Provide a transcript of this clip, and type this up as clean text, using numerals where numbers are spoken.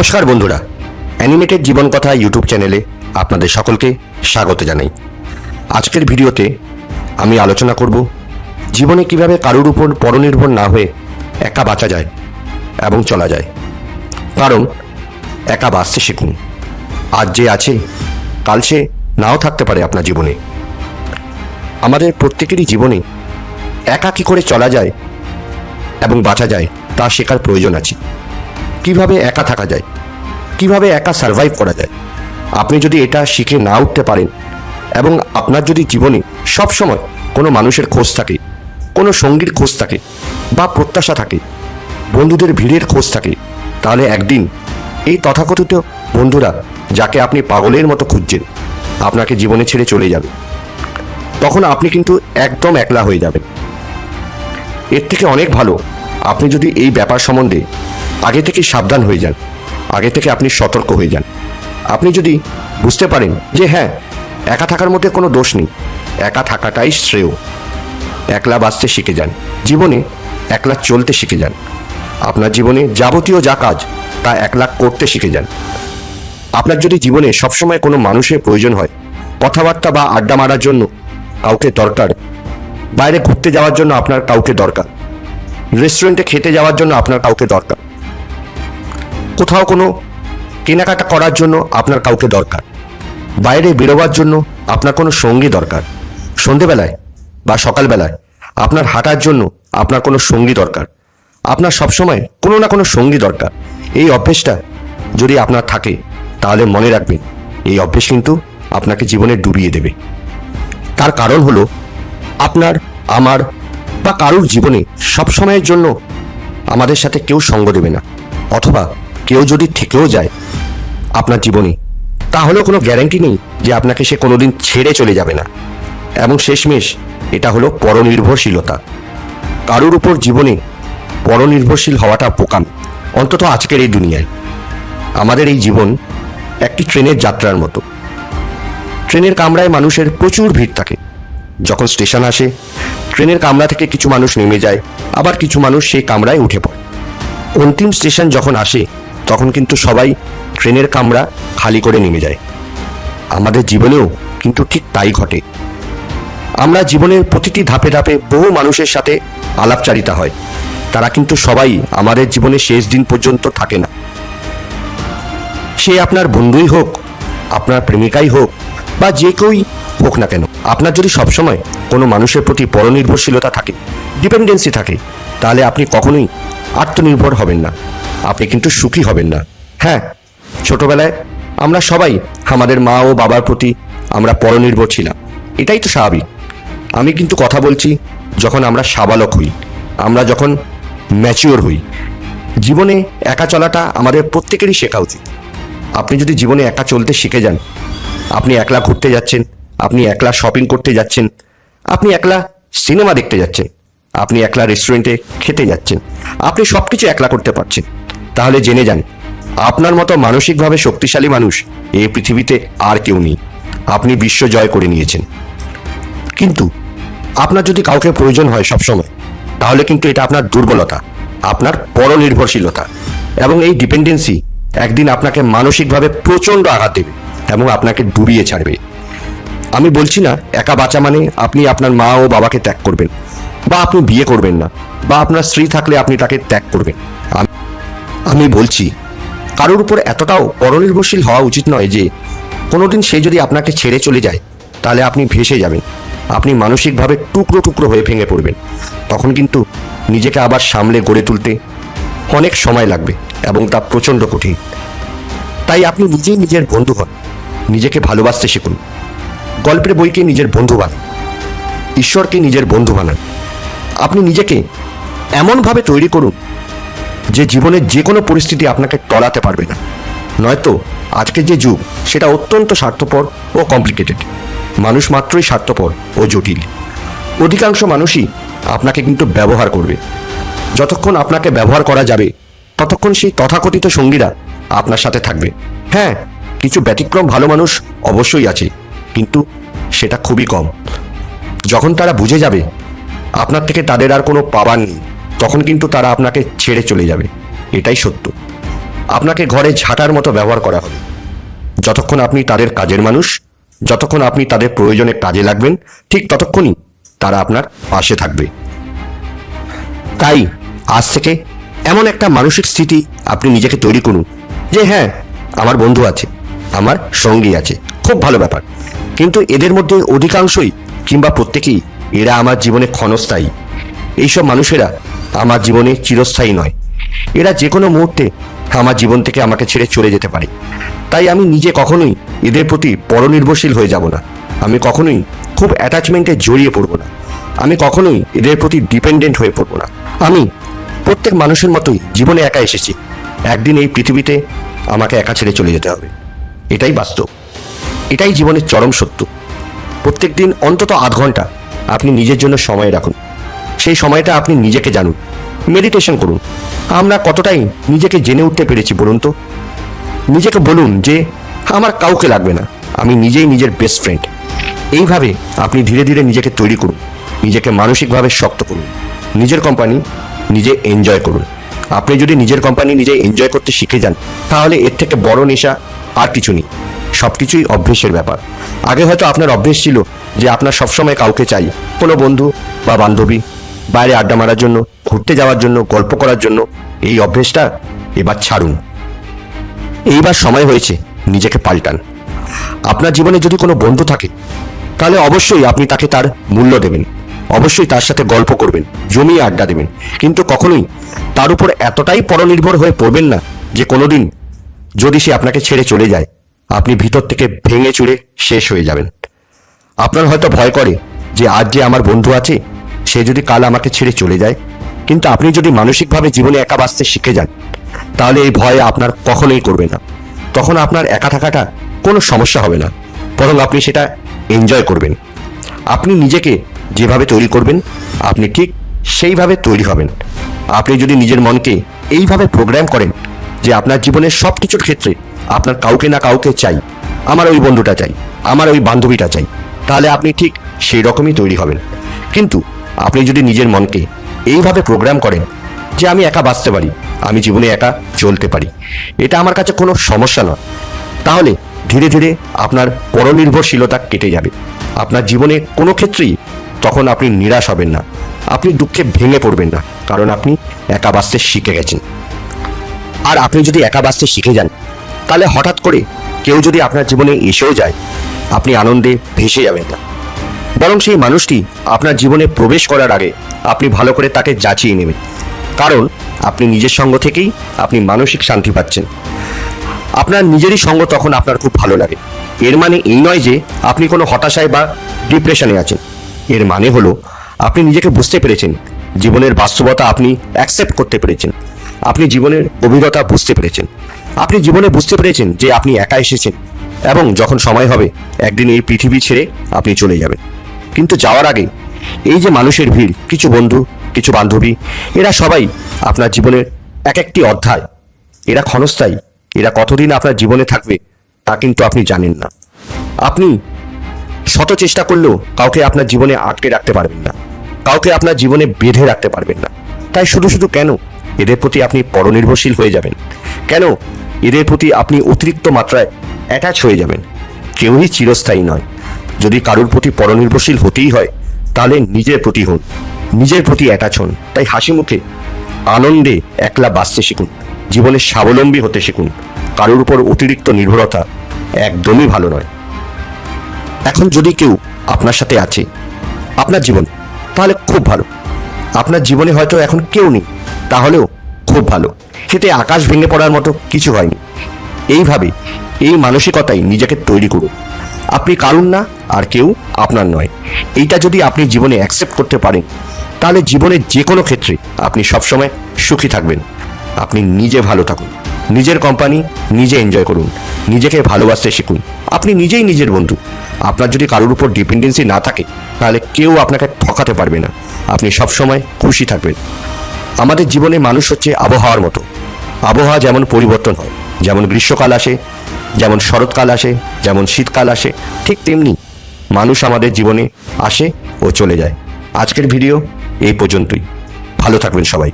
নমস্কার বন্ধুরা, অ্যানিমেটেড জীবন কথা ইউটিউব চ্যানেলে আপনাদের সকলকে স্বাগত জানাই। আজকের ভিডিওতে আমি আলোচনা করব জীবনে কিভাবে কারোর উপর পরনির্ভর না হয়ে একা বাঁচা যায় এবং চলা যায়। কারণ একা বাঁচতে শিখুন। আজ যে আছে কাল সে নাও থাকতে পারে আপনার জীবনে। আমাদের প্রত্যেকেরই জীবনে একা কী করে চলা যায় এবং বাঁচা যায় তা শেখার প্রয়োজন আছে। কিভাবে একা থাকা যায়, কিভাবে একা সার্ভাইভ করা যায়। আপনি যদি এটা শিখে না উঠতে পারেন এবং আপনার যদি জীবনে সবসময় কোনো মানুষের খোঁজ থাকে, কোনো সঙ্গীর খোঁজ থাকে বা প্রত্যাশা থাকে, বন্ধুদের ভিড়ের খোঁজ থাকে, তাহলে একদিন এই তথাকথিত বন্ধুরা যাকে আপনি পাগলের মতো খুঁজছেন আপনাকে জীবনে ছেড়ে চলে যাবে। তখন আপনি কিন্তু একদম একলা হয়ে যাবেন। এর থেকে অনেক ভালো আপনি যদি এই ব্যাপার সম্বন্ধে আগে থেকে সাবধান হয়ে যান, আগে থেকে আপনি সতর্ক হয়ে যান। আপনি যদি বুঝতে পারেন যে হ্যাঁ, একা থাকার মধ্যে কোনো দোষ নেই, একা থাকাটাই শ্রেয়। একলা বাঁচতে শিখে যান, জীবনে একলা চলতে শিখে যান। আপনার জীবনে যাবতীয় যা কাজ তা একলা করতে শিখে যান। আপনার যদি জীবনে সবসময় কোনো মানুষের প্রয়োজন হয়, কথাবার্তা বা আড্ডা মারার জন্য কাউকে দরকার, বাইরে ঘুরতে যাওয়ার জন্য আপনার কাউকে দরকার, রেস্টুরেন্টে খেতে যাওয়ার জন্য আপনার কাউকে দরকার, কোথাও কোনো কেনাকাটা করার জন্য আপনার কাউকে দরকার, বাইরে বেরোবার জন্য আপনার কোনো সঙ্গী দরকার, সন্ধেবেলায় বা সকালবেলায় আপনার হাঁটার জন্য আপনার কোনো সঙ্গী দরকার, আপনার সবসময় কোনো না কোনো সঙ্গী দরকার। এই অভ্যেসটা যদি আপনার থাকে তাহলে মনে রাখবেন এই অভ্যেস কিন্তু আপনাকে জীবনে ডুবিয়ে দেবে। তার কারণ হলো আপনার, আমার বা কারোর জীবনে সবসময়ের জন্য আমাদের সাথে কেউ সঙ্গ দেবে না, অথবা কেউ যদি থেকেও যায় আপনার জীবনে তাহলেও কোনো গ্যারান্টি নেই যে আপনাকে সে কোনোদিন ছেড়ে চলে যাবে না। এবং শেষমেশ এটা হলো পরনির্ভরশীলতা। কারোর উপর জীবনে পরনির্ভরশীল হওয়াটা বোকামি, অন্তত আজকের এই দুনিয়ায়। আমাদের এই জীবন একটি ট্রেনের যাত্রার মতো। ট্রেনের কামরায় মানুষের প্রচুর ভিড় থাকে। যখন স্টেশন আসে ট্রেনের কামরা থেকে কিছু মানুষ নেমে যায়, আবার কিছু মানুষ সেই কামরায় উঠে পড়ে। অন্তিম স্টেশন যখন আসে তখন কিন্তু সবাই ট্রেনের কামরা খালি করে নেমে যায়। আমাদের জীবনেও কিন্তু ঠিক তাই ঘটে। আমরা জীবনের প্রতিটি ধাপে ধাপে বহু মানুষের সাথে আলাপচারিতা হয়, তারা কিন্তু সবাই আমাদের জীবনে শেষ দিন পর্যন্ত থাকে না। সে আপনার বন্ধুই হোক, আপনার প্রেমিকাই হোক বা যে কেউই হোক না কেন, আপনার যদি সবসময় কোনো মানুষের প্রতি পরনির্ভরশীলতা থাকে, ডিপেন্ডেন্সি থাকে, তাহলে আপনি কখনোই আত্মনির্ভর হবেন না, আপনি কিন্তু সুখী হবেন না। হ্যাঁ, ছোটবেলায় আমরা সবাই আমাদের মা ও বাবার প্রতি আমরা পরনির্ভর ছিলাম, এটাই তো স্বাভাবিক। আমি কিন্তু কথা বলছি যখন আমরা সাবালক হই, আমরা যখন ম্যাচিওর হই। জীবনে একা চলাটা আমাদের প্রত্যেকেরই শেখা উচিত। আপনি যদি জীবনে একা চলতে শিখে যান, আপনি একলা ঘুরতে যাচ্ছেন, আপনি একলা শপিং করতে যাচ্ছেন, আপনি একলা সিনেমা দেখতে যাচ্ছেন, আপনি একলা রেস্টুরেন্টে খেতে যাচ্ছেন, আপনি সব কিছু একলা করতে পারছেন, তাহলে জেনে যান আপনার মতো মানসিকভাবে শক্তিশালী মানুষ এই পৃথিবীতে আর কেউ নেই। আপনি বিশ্ব জয় করে নিয়েছেন। কিন্তু আপনার যদি কাউকে প্রয়োজন হয় সবসময়, তাহলে কিন্তু এটা আপনার দুর্বলতা, আপনার পরনির্ভরশীলতা, এবং এই ডিপেন্ডেন্সি একদিন আপনাকে মানসিকভাবে প্রচণ্ড আঘাত দেবে এবং আপনাকে ডুবিয়ে ছাড়বে। আমি বলছি না একা বাঁচা মানে আপনি আপনার মা ও বাবাকে ত্যাগ করবেন, বা আপনি বিয়ে করবেন না, বা আপনার স্ত্রী থাকলে আপনি তাকে ত্যাগ করবেন। আমি বলছি কারোর উপর এতটাও পরনির্ভরশীল হওয়া উচিত নয় যে কোনোদিন সে যদি আপনাকে ছেড়ে চলে যায় তাহলে আপনি ভেসে যাবেন, আপনি মানসিকভাবে টুকরো টুকরো হয়ে ভেঙে পড়বেন। তখন কিন্তু নিজেকে আবার সামলে গড়ে তুলতে অনেক সময় লাগবে এবং তা প্রচণ্ড কঠিন। তাই আপনি নিজেই নিজের বন্ধু হন, নিজেকে ভালোবাসতে শিখুন, গল্পের বইকে নিজের বন্ধু বানান, ঈশ্বরকে নিজের বন্ধু বানান। আপনি নিজেকে এমনভাবে তৈরি করুন যে জীবনের যে কোনো পরিস্থিতি আপনাকে টলাতে পারবে না। নয়তো আজকের যে যুগ সেটা অত্যন্ত স্বার্থপর ও কমপ্লিকেটেড। মানুষ মাত্রই স্বার্থপর ও জটিল। অধিকাংশ মানুষই আপনাকে কিন্তু ব্যবহার করবে। যতক্ষণ আপনাকে ব্যবহার করা যাবে ততক্ষণ সেই তথাকথিত সঙ্গীরা আপনার সাথে থাকবে। হ্যাঁ, কিছু ব্যতিক্রম ভালো মানুষ অবশ্যই আছে, কিন্তু সেটা খুবই কম। যখন তারা বুঝে যাবে আপনার থেকে তাদের আর কোনো পাবার নেই, তখন কিন্তু তারা আপনাকে ছেড়ে চলে যাবে। এটাই সত্য। আপনাকে ঘরে ঝাঁটার মতো ব্যবহার করা হবে। যতক্ষণ আপনি তাদের কাজের মানুষ, যতক্ষণ আপনি তাদের প্রয়োজনে কাজে লাগবেন, ঠিক ততক্ষণই তারা আপনার পাশে থাকবে। তাই আজ থেকে এমন একটা মানসিক স্থিতি আপনি নিজেকে তৈরি করুন যে হ্যাঁ, আমার বন্ধু আছে, আমার সঙ্গী আছে, খুব ভালো ব্যাপার, কিন্তু এদের মধ্যে অধিকাংশই কিংবা প্রত্যেকেই এরা আমার জীবনে ক্ষণস্থায়ী। এইসব মানুষেরা আমার জীবনে চিরস্থায়ী নয়। এরা যে কোনো মুহূর্তে আমার জীবন থেকে আমাকে ছেড়ে চলে যেতে পারে। তাই আমি নিজে কখনোই এদের প্রতি পরনির্ভরশীল হয়ে যাব না। আমি কখনোই খুব অ্যাটাচমেন্টে জড়িয়ে পড়ব না। আমি কখনোই এদের প্রতি ডিপেন্ডেন্ট হয়ে পড়ব না। আমি প্রত্যেক মানুষের মতোই জীবনে একা এসেছি। একদিন এই পৃথিবীতে আমাকে একা ছেড়ে চলে যেতে হবে। এটাই বাস্তব, এটাই জীবনের চরম সত্য। প্রত্যেক দিন অন্তত আধ ঘন্টা আপনি নিজের জন্য সময় রাখুন। সেই সময়টা আপনি নিজেকে জানুন, মেডিটেশন করুন। আমরা কতটাই নিজেকে জেনে উঠতে পেরেছি বলুন তো? নিজেকে বলুন যে আমার কাউকে লাগবে না, আমি নিজেই নিজের বেস্ট ফ্রেন্ড। এইভাবে আপনি ধীরে ধীরে নিজেকে তৈরি করুন, নিজেকে মানসিকভাবে শক্ত করুন। নিজের কোম্পানি নিজে এনজয় করুন। আপনি যদি নিজের কোম্পানি নিজে এনজয় করতে শিখে যান, তাহলে এর থেকে বড় নেশা আর কিছু নেই। সব কিছুই অভ্যেসের ব্যাপার। আগে হয়তো আপনার অভ্যেস ছিল যে আপনার সবসময় কাউকে চাই, কোনো বন্ধু বা বান্ধবী, বাইরে আড্ডা মারার জন্য, ঘুরতে যাওয়ার জন্য, গল্প করার জন্য। এই অভ্যেসটা এবার ছাড়ুন। এইবার সময় হয়েছে নিজেকে পাল্টান। আপনার জীবনে যদি কোনো বন্ধু থাকে, তাহলে অবশ্যই আপনি তাকে তার মূল্য দেবেন, অবশ্যই তার সাথে গল্প করবেন, জমিয়ে আড্ডা দেবেন, কিন্তু কখনোই তার উপর এতটাই পরনির্ভর হয়ে পড়বেন না যে কোনোদিন যদি সে আপনাকে ছেড়ে চলে যায়, আপনি ভিতর থেকে ভেঙে চুরে শেষ হয়ে যাবেন। আপনার হয়তো ভয় করে যে আজ যে আমার বন্ধু আছে, সে যদি কাল আমাকে ছেড়ে চলে যায়। কিন্তু আপনি যদি মানসিকভাবে জীবনে একা বাঁচতে শিখে যান, তাহলে এই ভয় আপনার কখনোই করবে না। তখন আপনার একা থাকাটা কোনো সমস্যা হবে না, বরং আপনি সেটা এনজয় করবেন। আপনি নিজেকে যেভাবে তৈরি করবেন, আপনি ঠিক সেইভাবে তৈরি হবেন। আপনি যদি নিজের মনকে এইভাবে প্রোগ্রাম করেন যে আপনার জীবনের সব কিছুর ক্ষেত্রে আপনার কাউকে না কাউকে চাই, আমার ওই বন্ধুটা চাই, আমার ওই বান্ধবীটা চাই, তাহলে আপনি ঠিক সেই রকমই তৈরি হবেন। কিন্তু আপনি যদি নিজের মনকে এইভাবে প্রোগ্রাম করেন যে আমি একা বাঁচতে পারি, আমি জীবনে একা চলতে পারি, এটা আমার কাছে কোনো সমস্যা নয়, তাহলে ধীরে ধীরে আপনার পরনির্ভরশীলতা কেটে যাবে। আপনার জীবনে কোনো ক্ষেত্রেই তখন আপনি নিরাশ হবেন না, আপনি দুঃখে ভেঙে পড়বেন না, কারণ আপনি একা বাঁচতে শিখে গেছেন। আর আপনি যদি একা বাঁচতে শিখে যান, তাহলে হঠাৎ করে কেউ যদি আপনার জীবনে এসেও যায়, আপনি আনন্দে ভেসে যাবেন না, বরং সেই মানুষটি আপনার জীবনে প্রবেশ করার আগে আপনি ভালো করে তাকে যাচিয়ে নেবেন। কারণ আপনি নিজের সঙ্গ থেকেই আপনি মানসিক শান্তি পাচ্ছেন। আপনার নিজেরই সঙ্গ তখন আপনার খুব ভালো লাগে। এর মানে এই নয় যে আপনি কোনো হতাশায় বা ডিপ্রেশনে আছেন। এর মানে হলো আপনি নিজেকে বুঝতে পেরেছেন, জীবনের বাস্তবতা আপনি অ্যাকসেপ্ট করতে পেরেছেন, আপনি জীবনের অভিজ্ঞতা বুঝতে পেরেছেন, আপনি জীবনে বুঝতে পেরেছেন যে আপনি একা এসেছেন এবং যখন সময় হবে একদিন এই পৃথিবী ছেড়ে আপনি চলে যাবেন। কিন্তু যাওয়ার আগে এই যে মানুষের ভিড়, কিছু বন্ধু, কিছু বান্ধবী, এরা সবাই আপনার জীবনের এক একটি অধ্যায়। এরা ক্ষণস্থায়ী। এরা কতদিন আপনার জীবনে থাকবে তা কিন্তু আপনি জানেন না। আপনি শত চেষ্টা করলেও কাউকে আপনার জীবনে আটকে রাখতে পারবেন না, কাউকে আপনার জীবনে বেঁধে রাখতে পারবেন না। তাই শুধু শুধু কেন এদের প্রতি আপনি পরনির্ভরশীল হয়ে যাবেন? কেন এদের প্রতি আপনি অতিরিক্ত মাত্রায় অ্যাটাচ হয়ে যাবেন? কেউই চিরস্থায়ী নয়। যদি কারোর প্রতি পরনির্ভরশীল হতেই হয়, তাহলে নিজের প্রতি হন, নিজের প্রতি অ্যাটাচ হন। তাই হাসি মুখে আনন্দে একলা বাঁচতে শিখুন, জীবনে স্বাবলম্বী হতে শিখুন। কারোর উপর অতিরিক্ত নির্ভরতা একদমই ভালো নয়। এখন যদি কেউ আপনার সাথে আছে আপনার জীবনে, তাহলে খুব ভালো। আপনার জীবনে হয়তো এখন কেউ নেই, তাহলেও খুব ভালো। খেতে আকাশ ভেঙে পড়ার মতো কিছু হয়নি। এইভাবে এই মানসিকতাই নিজেকে তৈরি করুন। আপনি কারুন না, আর কেউ আপনার নয়। এইটা যদি আপনি জীবনে অ্যাকসেপ্ট করতে পারেন, তাহলে জীবনের যে কোনো ক্ষেত্রে আপনি সবসময় সুখী থাকবেন। আপনি নিজে ভালো থাকুন, নিজের কোম্পানি নিজে এনজয় করুন, নিজেকে ভালোবাসতে শিখুন। আপনি নিজেই নিজের বন্ধু। আপনার যদি কারোর উপর ডিপেন্ডেন্সি না থাকে, তাহলে কেউ আপনাকে ঠকাতে পারবে না। আপনি সবসময় খুশি থাকবেন। আমাদের জীবনে মানুষ হচ্ছে আবহাওয়ার মতো। আবহাওয়া যেমন পরিবর্তন হয়, যেমন গ্রীষ্মকাল আসে, যেমন শরৎকাল আসে, যেমন শীতকাল আসে, ঠিক তেমনি মানুষ আমাদের জীবনে আসে ও চলে যায়। আজকের ভিডিও এই পর্যন্তই। ভালো থাকবেন সবাই।